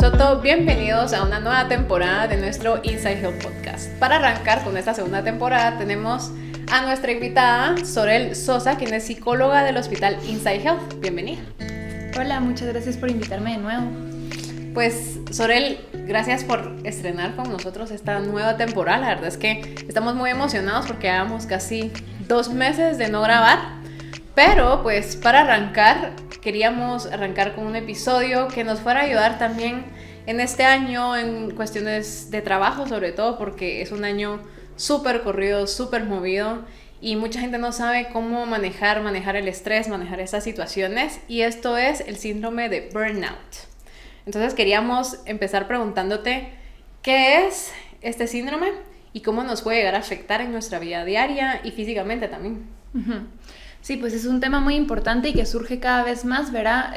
Soto, bienvenidos a una nueva temporada de nuestro Inside Health Podcast. Para arrancar con esta segunda temporada tenemos a nuestra invitada Sorel Sosa, quien es psicóloga del Hospital Inside Health. Bienvenida. Hola, muchas gracias por invitarme de nuevo. Pues Sorel, gracias por estrenar con nosotros esta nueva temporada. La verdad es que estamos muy emocionados porque llevamos casi 2 meses de no grabar. Pero pues para arrancar, queríamos arrancar con un episodio que nos fuera a ayudar también en este año en cuestiones de trabajo, sobre todo porque es un año súper corrido, súper movido y mucha gente no sabe cómo manejar el estrés, manejar estas situaciones, y esto es el síndrome de burnout. Entonces queríamos empezar preguntándote qué es este síndrome y cómo nos puede llegar a afectar en nuestra vida diaria y físicamente también. Sí, pues es un tema muy importante y que surge cada vez más, ¿verdad?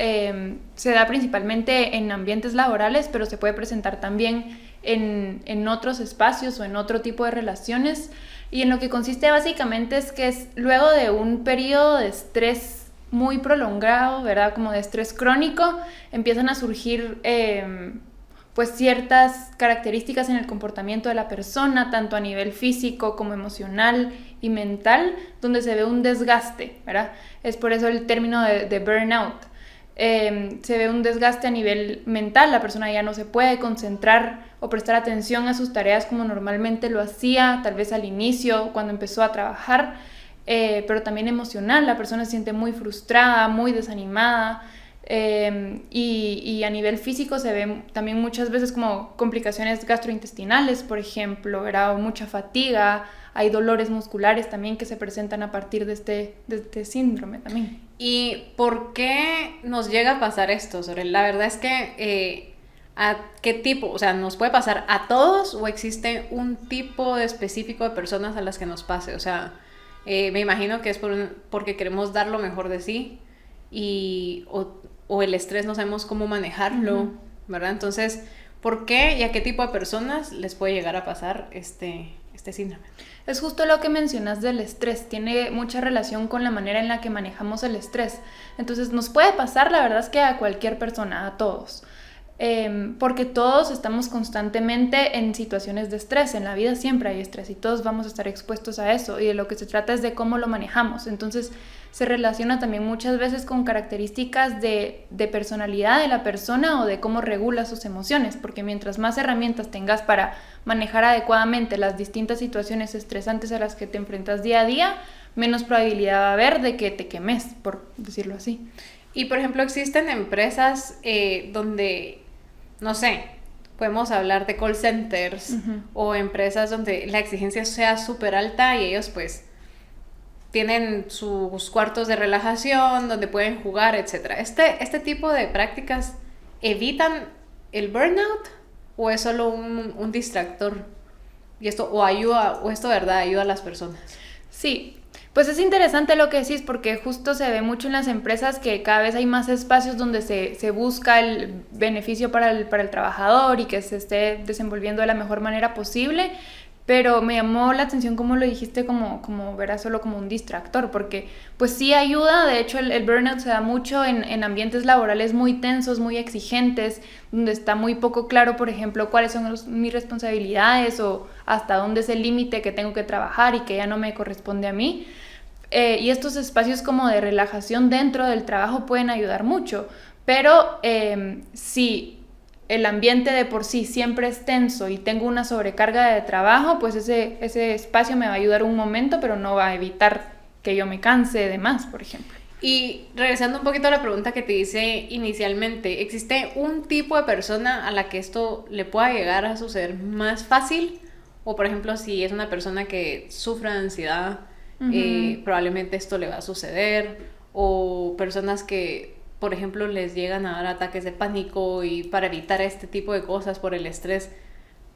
Se da principalmente en ambientes laborales, pero se puede presentar también en otros espacios o en otro tipo de relaciones. Y en lo que consiste básicamente es que es luego de un periodo de estrés muy prolongado, ¿verdad? Como de estrés crónico, empiezan a surgir pues ciertas características en el comportamiento de la persona, tanto a nivel físico como emocional y mental, donde se ve un desgaste, ¿verdad? Es por eso el término de burnout. Se ve un desgaste a nivel mental, la persona ya no se puede concentrar o prestar atención a sus tareas como normalmente lo hacía, tal vez al inicio, cuando empezó a trabajar, pero también emocional, la persona se siente muy frustrada, muy desanimada. Y a nivel físico se ve también muchas veces como complicaciones gastrointestinales, por ejemplo, ¿verdad? O mucha fatiga, hay dolores musculares también que se presentan a partir de este síndrome también. ¿Y por qué nos llega a pasar esto, Sorel? La verdad es que ¿a qué tipo? O sea, ¿nos puede pasar a todos o existe un tipo específico de personas a las que nos pase? O sea, me imagino que es porque queremos dar lo mejor de sí o el estrés no sabemos cómo manejarlo, ¿verdad? Entonces, ¿por qué y a qué tipo de personas les puede llegar a pasar este síndrome? Es justo lo que mencionas del estrés, tiene mucha relación con la manera en la que manejamos el estrés. Entonces, nos puede pasar, la verdad es que a cualquier persona, a todos. Porque todos estamos constantemente en situaciones de estrés, en la vida siempre hay estrés y todos vamos a estar expuestos a eso, y de lo que se trata es de cómo lo manejamos. Entonces se relaciona también muchas veces con características de personalidad de la persona o de cómo regula sus emociones, porque mientras más herramientas tengas para manejar adecuadamente las distintas situaciones estresantes a las que te enfrentas día a día, menos probabilidad va a haber de que te quemes, por decirlo así. Y por ejemplo, existen empresas donde, no sé, podemos hablar de call centers o empresas donde la exigencia sea súper alta y ellos pues tienen sus cuartos de relajación donde pueden jugar, etc. ¿Este tipo de prácticas evitan el burnout o es solo un distractor? Y esto esto de verdad ayuda a las personas. Sí. Pues es interesante lo que decís porque justo se ve mucho en las empresas que cada vez hay más espacios donde se busca el beneficio para el trabajador y que se esté desenvolviendo de la mejor manera posible, pero me llamó la atención como lo dijiste, como verás, solo como un distractor, porque pues sí ayuda. De hecho el burnout se da mucho en ambientes laborales muy tensos, muy exigentes, donde está muy poco claro, por ejemplo, cuáles son mis responsabilidades o hasta dónde es el límite que tengo que trabajar y que ya no me corresponde a mí. Y estos espacios como de relajación dentro del trabajo pueden ayudar mucho, pero si el ambiente de por sí siempre es tenso y tengo una sobrecarga de trabajo, pues ese espacio me va a ayudar un momento, pero no va a evitar que yo me canse de más, por ejemplo. Y regresando un poquito a la pregunta que te hice inicialmente, ¿existe un tipo de persona a la que esto le pueda llegar a suceder más fácil? O por ejemplo, si es una persona que sufre de ansiedad, probablemente esto le va a suceder. O personas que, por ejemplo, les llegan a dar ataques de pánico y para evitar este tipo de cosas por el estrés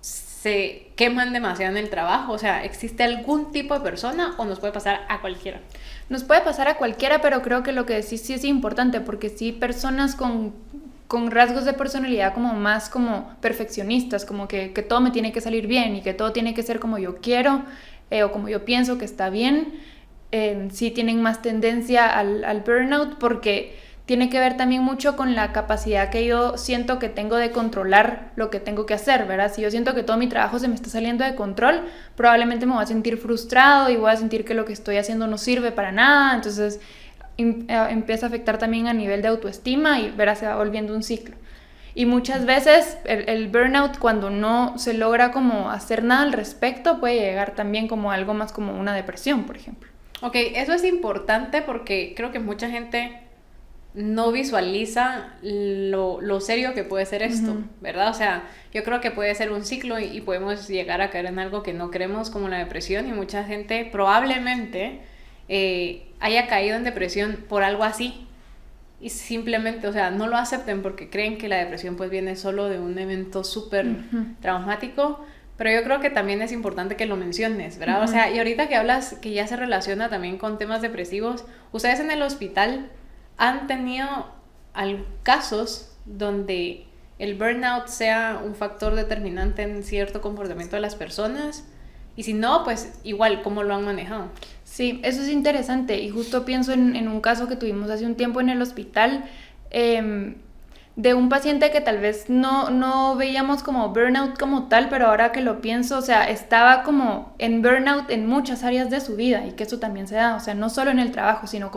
se queman demasiado en el trabajo. O sea, ¿existe algún tipo de persona o nos puede pasar a cualquiera? Nos puede pasar a cualquiera, pero creo que lo que decís sí es importante, porque sí personas con rasgos de personalidad como más como perfeccionistas, como que todo me tiene que salir bien y que todo tiene que ser como yo quiero o como yo pienso que está bien, sí tienen más tendencia al burnout, porque tiene que ver también mucho con la capacidad que yo siento que tengo de controlar lo que tengo que hacer, ¿verdad? Si yo siento que todo mi trabajo se me está saliendo de control, probablemente me voy a sentir frustrado y voy a sentir que lo que estoy haciendo no sirve para nada, entonces empieza a afectar también a nivel de autoestima y, ¿verdad? Se va volviendo un ciclo. Y muchas veces el burnout, cuando no se logra como hacer nada al respecto, puede llegar también como algo más como una depresión, por ejemplo. Ok, eso es importante porque creo que mucha gente no visualiza lo serio que puede ser esto, ¿verdad? O sea, yo creo que puede ser un ciclo y podemos llegar a caer en algo que no queremos, como la depresión, y mucha gente probablemente haya caído en depresión por algo así y simplemente, o sea, no lo acepten porque creen que la depresión pues viene solo de un evento súper traumático, pero yo creo que también es importante que lo menciones, ¿verdad? O sea, y ahorita que hablas que ya se relaciona también con temas depresivos, ustedes en el hospital ¿han tenido casos donde el burnout sea un factor determinante en cierto comportamiento de las personas? Y si no, pues igual, ¿cómo lo han manejado? Sí, eso es interesante y justo pienso en un caso que tuvimos hace un tiempo en el hospital de un paciente que tal vez no veíamos como burnout como tal, pero ahora que lo pienso, o sea, estaba como en burnout en muchas áreas de su vida y que eso también se da, o sea, no solo en el trabajo, sino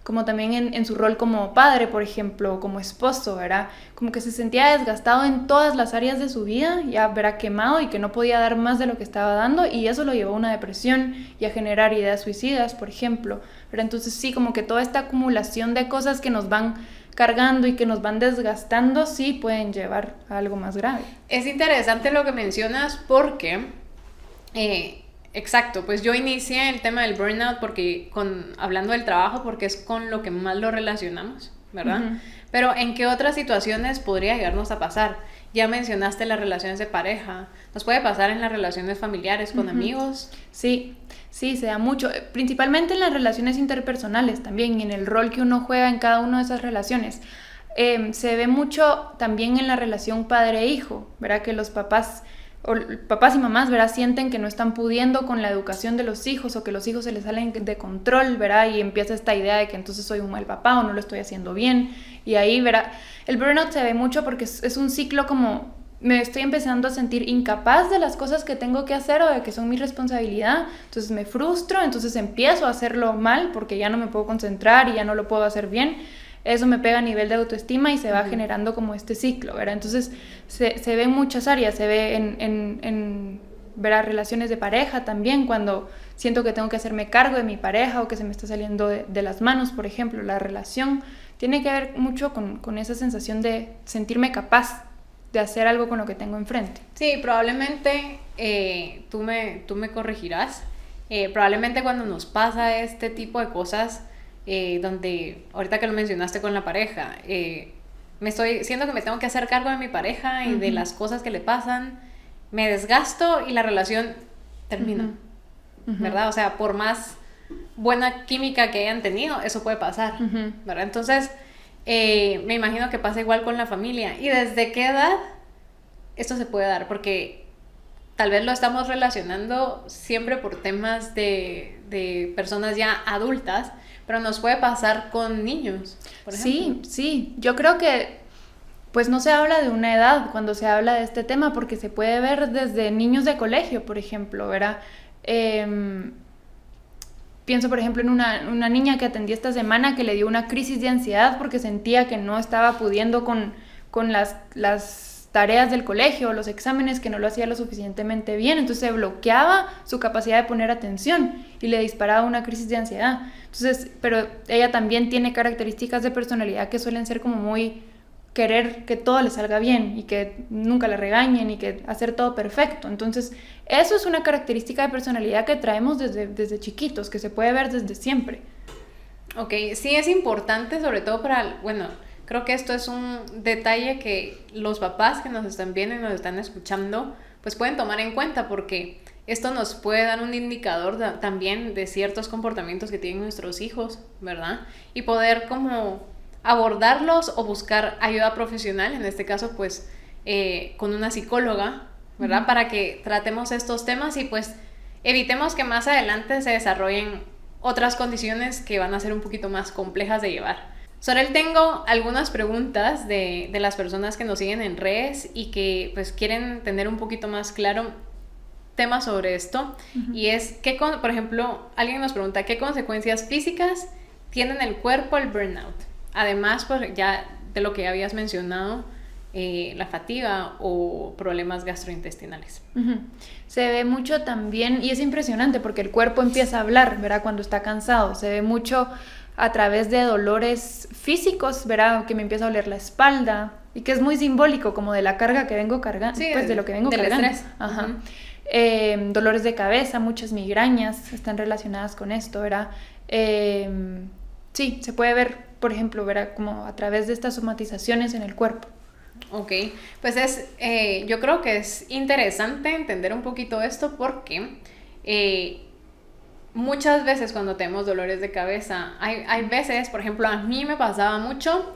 como también en su rol como padre, por ejemplo, como esposo, ¿verdad? Como que se sentía desgastado en todas las áreas de su vida, ya verá quemado y que no podía dar más de lo que estaba dando y eso lo llevó a una depresión y a generar ideas suicidas, por ejemplo. Pero entonces sí, como que toda esta acumulación de cosas que nos van cargando y que nos van desgastando, sí pueden llevar a algo más grave. Es interesante lo que mencionas porque... exacto, pues yo inicié el tema del burnout hablando del trabajo porque es con lo que más lo relacionamos, ¿verdad? Pero ¿en qué otras situaciones podría llegarnos a pasar? Ya mencionaste las relaciones de pareja, ¿nos puede pasar en las relaciones familiares con amigos? Sí, se da mucho, principalmente en las relaciones interpersonales también, y en el rol que uno juega en cada una de esas relaciones. Se ve mucho también en la relación padre-hijo, ¿verdad? Que los papás y mamás, ¿verdad? Sienten que no están pudiendo con la educación de los hijos o que los hijos se les salen de control, ¿verdad? Y empieza esta idea de que entonces soy un mal papá o no lo estoy haciendo bien. Y ahí, ¿verdad? El burnout se ve mucho porque es un ciclo como me estoy empezando a sentir incapaz de las cosas que tengo que hacer o de que son mi responsabilidad. Entonces me frustro, entonces empiezo a hacerlo mal porque ya no me puedo concentrar y ya no lo puedo hacer bien. Eso me pega a nivel de autoestima y se va generando como este ciclo, ¿verdad? Entonces se ve en muchas áreas, se ve en ¿verdad? Relaciones de pareja también, cuando siento que tengo que hacerme cargo de mi pareja o que se me está saliendo de las manos, por ejemplo. La relación tiene que ver mucho con esa sensación de sentirme capaz de hacer algo con lo que tengo enfrente. Sí, probablemente tú me corregirás. Probablemente cuando nos pasa este tipo de cosas, donde ahorita que lo mencionaste con la pareja, siento que me tengo que hacer cargo de mi pareja y de las cosas que le pasan, me desgasto y la relación termina, ¿verdad? O sea, por más buena química que hayan tenido, eso puede pasar, ¿verdad? Entonces, me imagino que pasa igual con la familia. ¿Y desde qué edad esto se puede dar? Porque tal vez lo estamos relacionando siempre por temas de personas ya adultas, pero nos puede pasar con niños, por ejemplo. Sí, yo creo que pues no se habla de una edad cuando se habla de este tema porque se puede ver desde niños de colegio, por ejemplo, ¿verdad? Pienso, por ejemplo, en una niña que atendí esta semana que le dio una crisis de ansiedad porque sentía que no estaba pudiendo con las tareas del colegio o los exámenes, que no lo hacía lo suficientemente bien, entonces se bloqueaba su capacidad de poner atención y le disparaba una crisis de ansiedad. Entonces, pero ella también tiene características de personalidad que suelen ser como muy querer que todo le salga bien y que nunca la regañen y que hacer todo perfecto. Entonces, eso es una característica de personalidad que traemos desde chiquitos, que se puede ver desde siempre. Ok, sí es importante, sobre todo creo que esto es un detalle que los papás que nos están viendo y nos están escuchando, pues pueden tomar en cuenta porque esto nos puede dar un indicador también de ciertos comportamientos que tienen nuestros hijos, ¿verdad? Y poder como abordarlos o buscar ayuda profesional, en este caso pues con una psicóloga, ¿verdad? Para que tratemos estos temas y pues evitemos que más adelante se desarrollen otras condiciones que van a ser un poquito más complejas de llevar. Sorel, tengo algunas preguntas de las personas que nos siguen en redes y que pues quieren tener un poquito más claro temas sobre esto. Y es, por ejemplo, alguien nos pregunta, ¿qué consecuencias físicas tiene en el cuerpo el burnout? Además, pues ya de lo que habías mencionado, la fatiga o problemas gastrointestinales. Se ve mucho también, y es impresionante porque el cuerpo empieza a hablar, ¿verdad? Cuando está cansado. Se ve mucho a través de dolores físicos, ¿verdad? Que me empieza a doler la espalda, y que es muy simbólico como de la carga que vengo cargando, sí, pues de lo que vengo del cargando. Estrés. Ajá. Dolores de cabeza, muchas migrañas están relacionadas con esto, ¿verdad? Sí, se puede ver, por ejemplo, ¿verdad? Como a través de estas somatizaciones en el cuerpo. Ok, pues yo creo que es interesante entender un poquito esto porque muchas veces cuando tenemos dolores de cabeza, hay veces, por ejemplo, a mí me pasaba mucho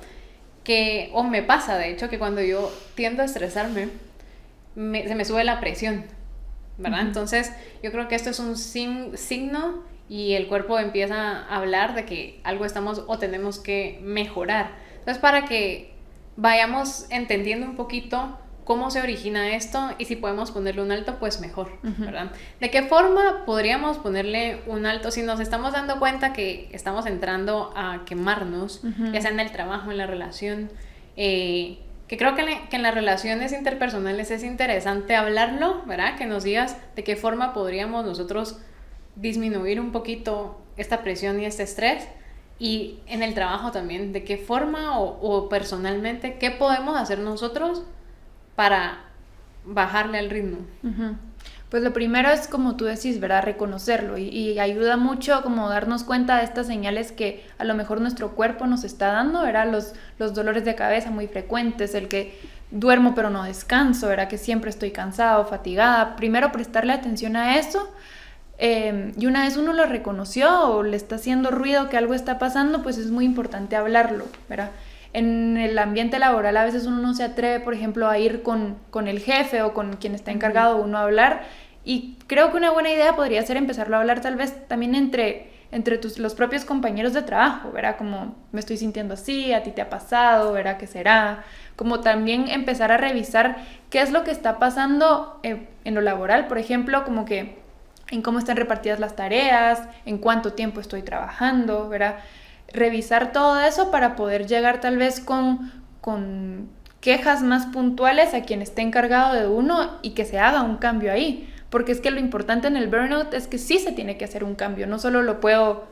o me pasa de hecho, que cuando yo tiendo a estresarme, se me sube la presión, ¿verdad? Entonces yo creo que esto es un signo y el cuerpo empieza a hablar de que algo estamos o tenemos que mejorar. Entonces, para que vayamos entendiendo un poquito cómo se origina esto y si podemos ponerle un alto, pues mejor, ¿verdad? ¿De qué forma podríamos ponerle un alto si nos estamos dando cuenta que estamos entrando a quemarnos, ya sea en el trabajo, en la relación? Que creo que en las relaciones interpersonales es interesante hablarlo, ¿verdad? Que nos digas de qué forma podríamos nosotros disminuir un poquito esta presión y este estrés. Y en el trabajo también, ¿de qué forma o personalmente, qué podemos hacer nosotros para bajarle al ritmo? Pues lo primero es, como tú decís, ¿verdad? Reconocerlo y ayuda mucho como darnos cuenta de estas señales que a lo mejor nuestro cuerpo nos está dando, ¿verdad? Los dolores de cabeza muy frecuentes, el que duermo pero no descanso, ¿verdad? Que siempre estoy cansado, fatigada. Primero prestarle atención a eso. Y una vez uno lo reconoció o le está haciendo ruido que algo está pasando, pues es muy importante hablarlo, ¿verdad? En el ambiente laboral a veces uno no se atreve, por ejemplo, a ir con el jefe o con quien está encargado uno a hablar, y creo que una buena idea podría ser empezarlo a hablar tal vez también entre los propios compañeros de trabajo, ¿verdad? Como me estoy sintiendo así, a ti te ha pasado, ¿verdad? ¿Qué será? Como también empezar a revisar qué es lo que está pasando en lo laboral, por ejemplo, como que en cómo están repartidas las tareas, en cuánto tiempo estoy trabajando, ¿verdad? Revisar todo eso para poder llegar tal vez con quejas más puntuales a quien esté encargado de uno y que se haga un cambio ahí. Porque es que lo importante en el burnout es que sí se tiene que hacer un cambio, no solo lo puedo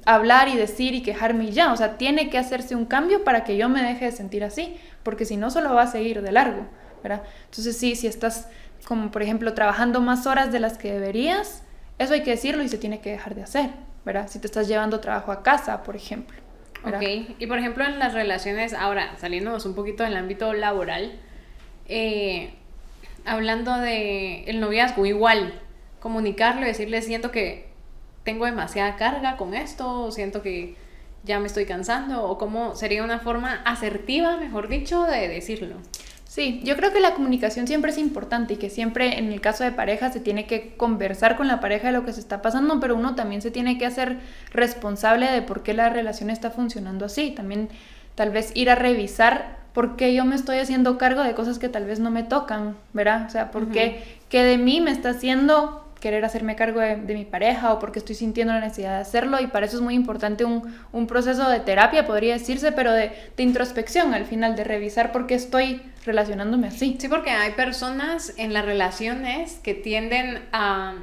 hablar y decir y quejarme y ya, o sea, tiene que hacerse un cambio para que yo me deje de sentir así, porque si no solo va a seguir de largo, ¿verdad? Entonces sí, si estás como por ejemplo trabajando más horas de las que deberías, eso hay que decirlo y se tiene que dejar de hacer, ¿verdad? Si te estás llevando trabajo a casa, por ejemplo, ¿verdad? Ok, y por ejemplo en las relaciones, ahora saliéndonos un poquito del ámbito laboral, hablando de el noviazgo, igual, comunicarlo y decirle, siento que tengo demasiada carga con esto, siento que ya me estoy cansando, o cómo sería una forma asertiva, mejor dicho, de decirlo. Sí, yo creo que la comunicación siempre es importante y que siempre en el caso de pareja se tiene que conversar con la pareja de lo que se está pasando, pero uno también se tiene que hacer responsable de por qué la relación está funcionando así. También tal vez ir a revisar por qué yo me estoy haciendo cargo de cosas que tal vez no me tocan, ¿verdad? O sea, por qué de mí me está haciendo querer hacerme cargo de mi pareja o porque estoy sintiendo la necesidad de hacerlo, y para eso es muy importante un proceso de terapia, podría decirse, pero de introspección al final, de revisar por qué estoy relacionándome así. Sí, porque hay personas en las relaciones que tienden a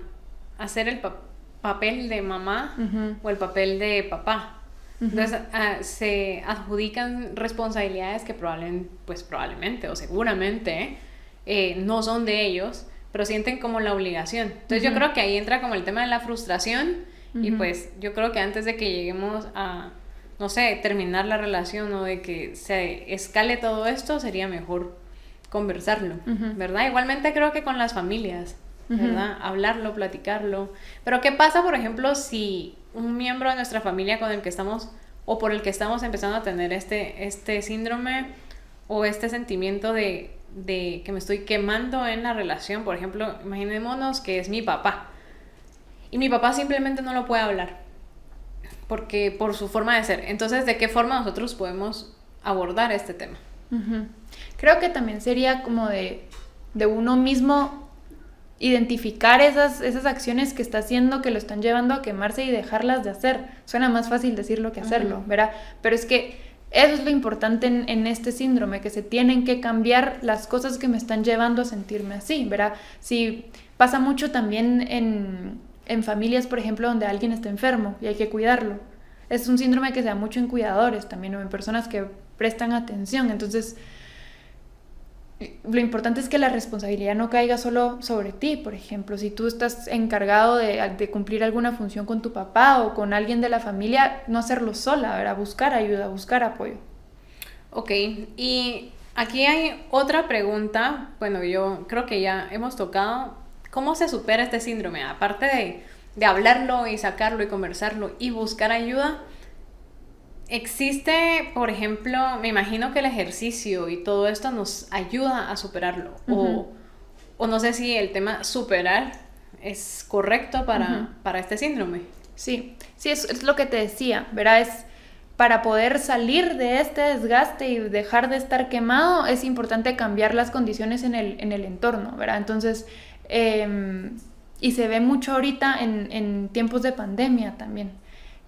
hacer el papel de mamá o el papel de papá. Entonces se adjudican responsabilidades que probablemente o seguramente no son de ellos, pero sienten como la obligación. Entonces yo creo que ahí entra como el tema de la frustración y pues yo creo que antes de que lleguemos a, no sé, terminar la relación o de que se escale todo esto, sería mejor conversarlo, ¿verdad? Igualmente creo que con las familias, ¿verdad? Hablarlo, platicarlo. Pero ¿qué pasa, por ejemplo, si un miembro de nuestra familia con el que estamos o por el que estamos empezando a tener este síndrome o este sentimiento de que me estoy quemando en la relación? Por ejemplo, imaginémonos que es mi papá y mi papá simplemente no lo puede hablar porque por su forma de ser. Entonces, ¿de qué forma nosotros podemos abordar este tema? Uh-huh. Creo que también sería como de uno mismo identificar esas acciones que está haciendo que lo están llevando a quemarse y dejarlas de hacer. Suena más fácil decirlo que hacerlo, ¿verdad? Pero es que eso es lo importante en este síndrome, que se tienen que cambiar las cosas que me están llevando a sentirme así, ¿verdad? Si pasa mucho también en familias, por ejemplo, donde alguien está enfermo y hay que cuidarlo. Es un síndrome que se da mucho en cuidadores también, o en personas que prestan atención. Entonces, lo importante es que la responsabilidad no caiga solo sobre ti. Por ejemplo, si tú estás encargado de cumplir alguna función con tu papá o con alguien de la familia, no hacerlo sola, ¿verdad? Buscar ayuda, buscar apoyo. Ok, y aquí hay otra pregunta. Bueno, yo creo que ya hemos tocado cómo se supera este síndrome. Aparte de hablarlo y sacarlo y conversarlo y buscar ayuda, existe, por ejemplo, me imagino que el ejercicio y todo esto nos ayuda a superarlo. Uh-huh. O no sé si el tema superar es correcto para este síndrome. Sí, es lo que te decía, ¿verdad? Es para poder salir de este desgaste y dejar de estar quemado, es importante cambiar las condiciones en el entorno, ¿verdad? Entonces, y se ve mucho ahorita en tiempos de pandemia también,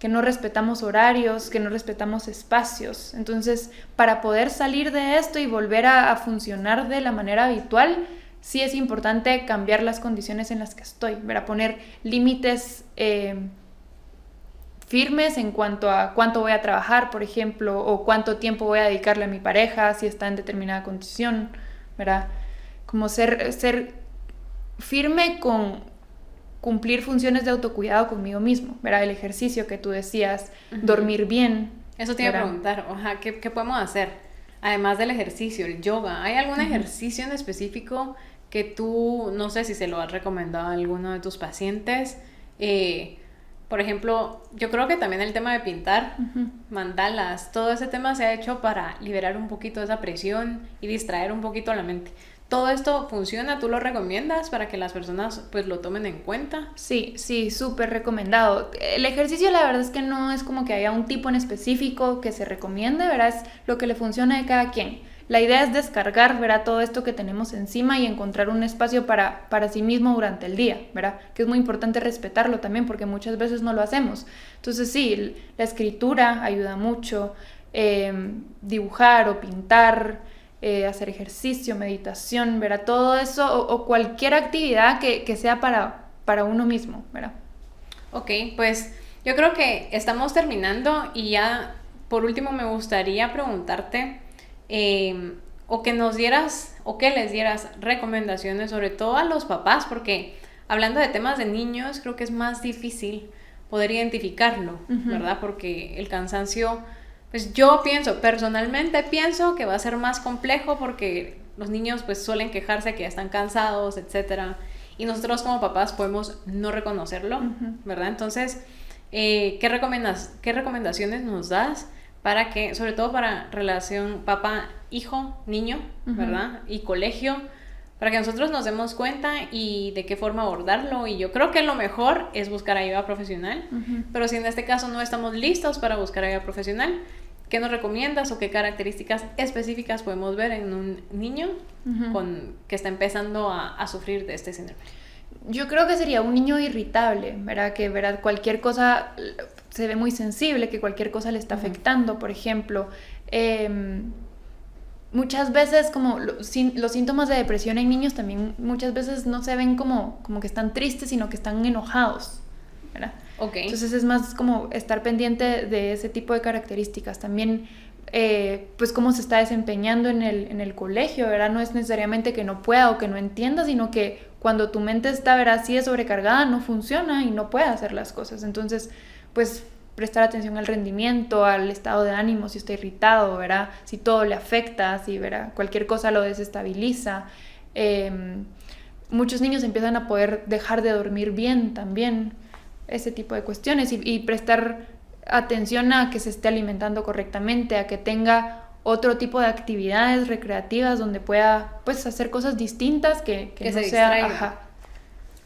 que no respetamos horarios, que no respetamos espacios. Entonces, para poder salir de esto y volver a funcionar de la manera habitual, sí es importante cambiar las condiciones en las que estoy, ¿verdad? Poner límites firmes en cuanto a cuánto voy a trabajar, por ejemplo, o cuánto tiempo voy a dedicarle a mi pareja si está en determinada condición, ¿verdad? Como ser firme con cumplir funciones de autocuidado conmigo mismo, ¿verdad? El ejercicio que tú decías, dormir bien. Eso te iba a preguntar, ¿qué podemos hacer? Además del ejercicio, el yoga, ¿hay algún ejercicio en específico que tú, no sé si se lo has recomendado a alguno de tus pacientes? Por ejemplo, yo creo que también el tema de pintar mandalas, todo ese tema se ha hecho para liberar un poquito esa presión y distraer un poquito la mente. ¿Todo esto funciona? ¿Tú lo recomiendas para que las personas pues lo tomen en cuenta? Sí, súper recomendado. El ejercicio la verdad es que no es como que haya un tipo en específico que se recomiende, ¿verdad? Es lo que le funciona de cada quien. La idea es descargar, ¿verdad? Todo esto que tenemos encima y encontrar un espacio para sí mismo durante el día, ¿verdad? Que es muy importante respetarlo también porque muchas veces no lo hacemos. Entonces sí, la escritura ayuda mucho, dibujar o pintar, hacer ejercicio, meditación, ¿verdad? Todo eso o cualquier actividad que sea para uno mismo, ¿verdad? Ok, pues yo creo que estamos terminando y ya por último me gustaría preguntarte o que nos dieras o que les dieras recomendaciones sobre todo a los papás, porque hablando de temas de niños creo que es más difícil poder identificarlo, ¿verdad? Porque el cansancio, pues yo personalmente pienso que va a ser más complejo porque los niños pues suelen quejarse que ya están cansados, etcétera, y nosotros como papás podemos no reconocerlo, ¿verdad? Entonces, ¿qué recomendaciones nos das para que, sobre todo para relación papá-hijo, niño, ¿verdad? Y colegio, para que nosotros nos demos cuenta y de qué forma abordarlo? Y yo creo que lo mejor es buscar ayuda profesional, pero si en este caso no estamos listos para buscar ayuda profesional, ¿qué nos recomiendas o qué características específicas podemos ver en un niño que está empezando a sufrir de este síndrome? Yo creo que sería un niño irritable, ¿verdad? Que ¿verdad? Cualquier cosa se ve muy sensible, que cualquier cosa le está afectando, por ejemplo. Muchas veces como los síntomas de depresión en niños también muchas veces no se ven como que están tristes, sino que están enojados, ¿verdad? Okay. Entonces es más como estar pendiente de ese tipo de características. También pues cómo se está desempeñando en el colegio, ¿verdad? No es necesariamente que no pueda o que no entienda, sino que cuando tu mente está, ¿verdad?, así de sobrecargada, no funciona y no puede hacer las cosas. Entonces, pues prestar atención al rendimiento, al estado de ánimo, si está irritado, ¿verdad? Si todo le afecta, si, ¿verdad?, cualquier cosa lo desestabiliza. Muchos niños empiezan a poder dejar de dormir bien también, ese tipo de cuestiones, y prestar atención a que se esté alimentando correctamente, a que tenga otro tipo de actividades recreativas donde pueda pues hacer cosas distintas que no se distraiga.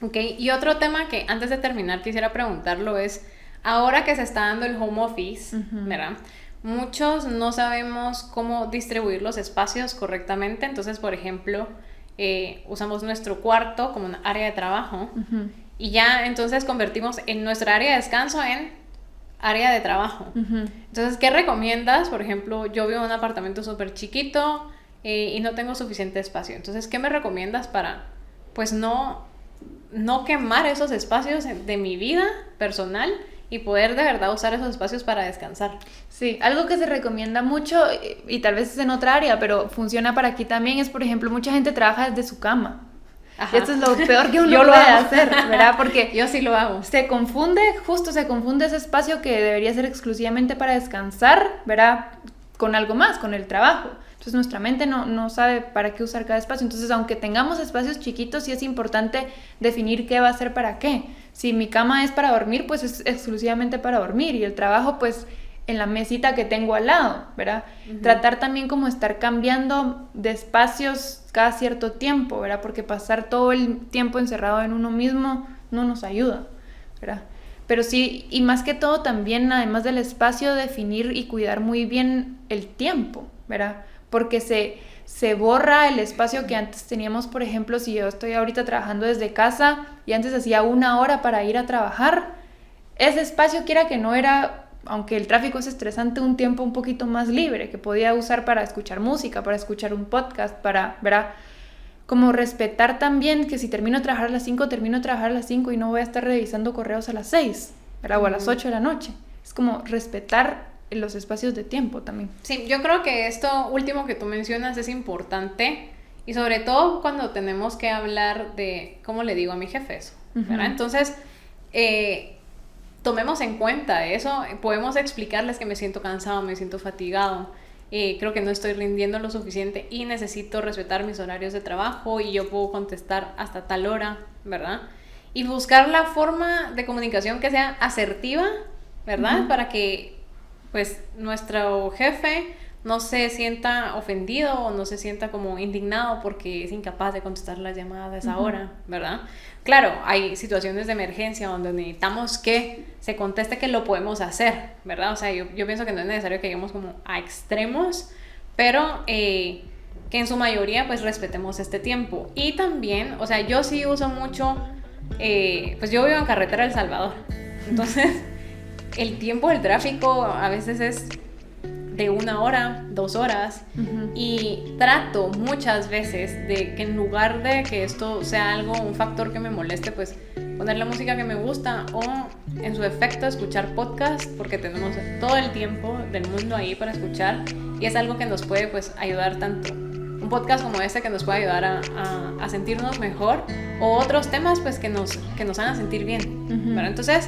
Ok, y otro tema que antes de terminar quisiera preguntarlo es, ahora que se está dando el home office, ¿verdad? Muchos no sabemos cómo distribuir los espacios correctamente. Entonces, por ejemplo, usamos nuestro cuarto como un área de trabajo y ya entonces convertimos en nuestra área de descanso en área de trabajo. Entonces, ¿qué recomiendas? Por ejemplo, yo vivo en un apartamento súper chiquito y no tengo suficiente espacio. Entonces, ¿qué me recomiendas para, pues, no quemar esos espacios de mi vida personal y poder de verdad usar esos espacios para descansar? Sí, algo que se recomienda mucho, y tal vez es en otra área, pero funciona para aquí también, es, por ejemplo, mucha gente trabaja desde su cama. Ajá. Y esto es lo peor que uno puede hacer, ¿verdad? Porque yo sí lo hago. Se confunde ese espacio que debería ser exclusivamente para descansar, ¿verdad? Con algo más, con el trabajo. Entonces nuestra mente no sabe para qué usar cada espacio. Entonces, aunque tengamos espacios chiquitos, sí es importante definir qué va a ser para qué. Si mi cama es para dormir, pues es exclusivamente para dormir. Y el trabajo, pues, en la mesita que tengo al lado, ¿verdad? Tratar también como estar cambiando de espacios cada cierto tiempo, ¿verdad? Porque pasar todo el tiempo encerrado en uno mismo no nos ayuda, ¿verdad? Pero sí, y más que todo también, además del espacio, definir y cuidar muy bien el tiempo, ¿verdad? Porque se borra el espacio que antes teníamos. Por ejemplo, si yo estoy ahorita trabajando desde casa y antes hacía 1 hora para ir a trabajar, ese espacio, quiera que no, era, aunque el tráfico es estresante, un tiempo un poquito más libre que podía usar para escuchar música, para escuchar un podcast, para, ¿verdad? Como respetar también que si termino de trabajar a las 5, termino de trabajar a las 5 y no voy a estar revisando correos a las 6, ¿verdad? O a las 8 de la noche. Es como respetar los espacios de tiempo también. Sí, yo creo que esto último que tú mencionas es importante, y sobre todo cuando tenemos que hablar de, ¿cómo le digo a mi jefe eso? ¿Verdad? Entonces, tomemos en cuenta eso. Podemos explicarles que me siento cansado, me siento fatigado, creo que no estoy rindiendo lo suficiente y necesito respetar mis horarios de trabajo y yo puedo contestar hasta tal hora, ¿verdad? Y buscar la forma de comunicación que sea asertiva, ¿verdad? Para que, pues, nuestro jefe no se sienta ofendido o no se sienta como indignado porque es incapaz de contestar las llamadas a esa hora, ¿verdad? Claro, hay situaciones de emergencia donde necesitamos que se conteste, que lo podemos hacer, ¿verdad? O sea, yo pienso que no es necesario que lleguemos como a extremos, pero que en su mayoría pues respetemos este tiempo. Y también, o sea, yo sí uso mucho, pues yo vivo en carretera El Salvador, entonces el tiempo del tráfico a veces es de 1 hora, 2 horas, y trato muchas veces de que en lugar de que esto sea algo, un factor que me moleste, pues poner la música que me gusta o en su efecto escuchar podcast, porque tenemos todo el tiempo del mundo ahí para escuchar y es algo que nos puede pues ayudar tanto. Un podcast como este que nos puede ayudar a sentirnos mejor, o otros temas pues que nos hagan sentir bien, ¿verdad? Entonces,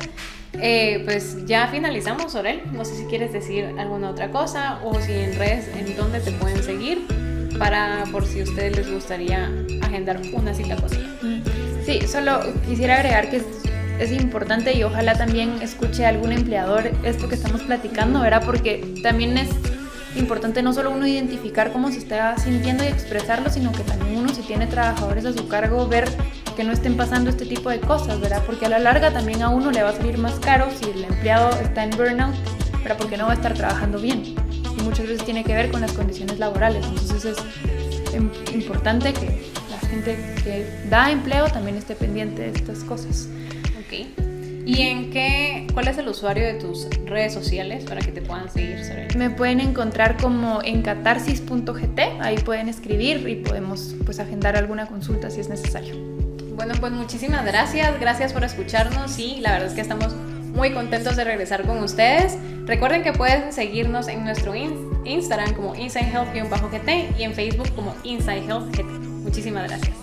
pues ya finalizamos, Sorel. No sé si quieres decir alguna otra cosa o si en redes, en dónde te pueden seguir por si a ustedes les gustaría agendar una cita contigo. Sí, solo quisiera agregar que es importante y ojalá también escuche algún empleador esto que estamos platicando, ¿verdad? Porque también es importante no solo uno identificar cómo se está sintiendo y expresarlo, sino que también uno, si tiene trabajadores a su cargo, ver que no estén pasando este tipo de cosas, ¿verdad? Porque a la larga también a uno le va a salir más caro si el empleado está en burnout, ¿verdad? Porque no va a estar trabajando bien. Y muchas veces tiene que ver con las condiciones laborales. Entonces es importante que la gente que da empleo también esté pendiente de estas cosas. Ok. ¿Y cuál es el usuario de tus redes sociales para que te puedan seguir, Sorel? Me pueden encontrar como en catarsis.gt, ahí pueden escribir y podemos pues agendar alguna consulta si es necesario. Bueno, pues muchísimas gracias por escucharnos y la verdad es que estamos muy contentos de regresar con ustedes. Recuerden que pueden seguirnos en nuestro Instagram como InsideHealth_GT y en Facebook como InsideHealth_GT. Muchísimas gracias.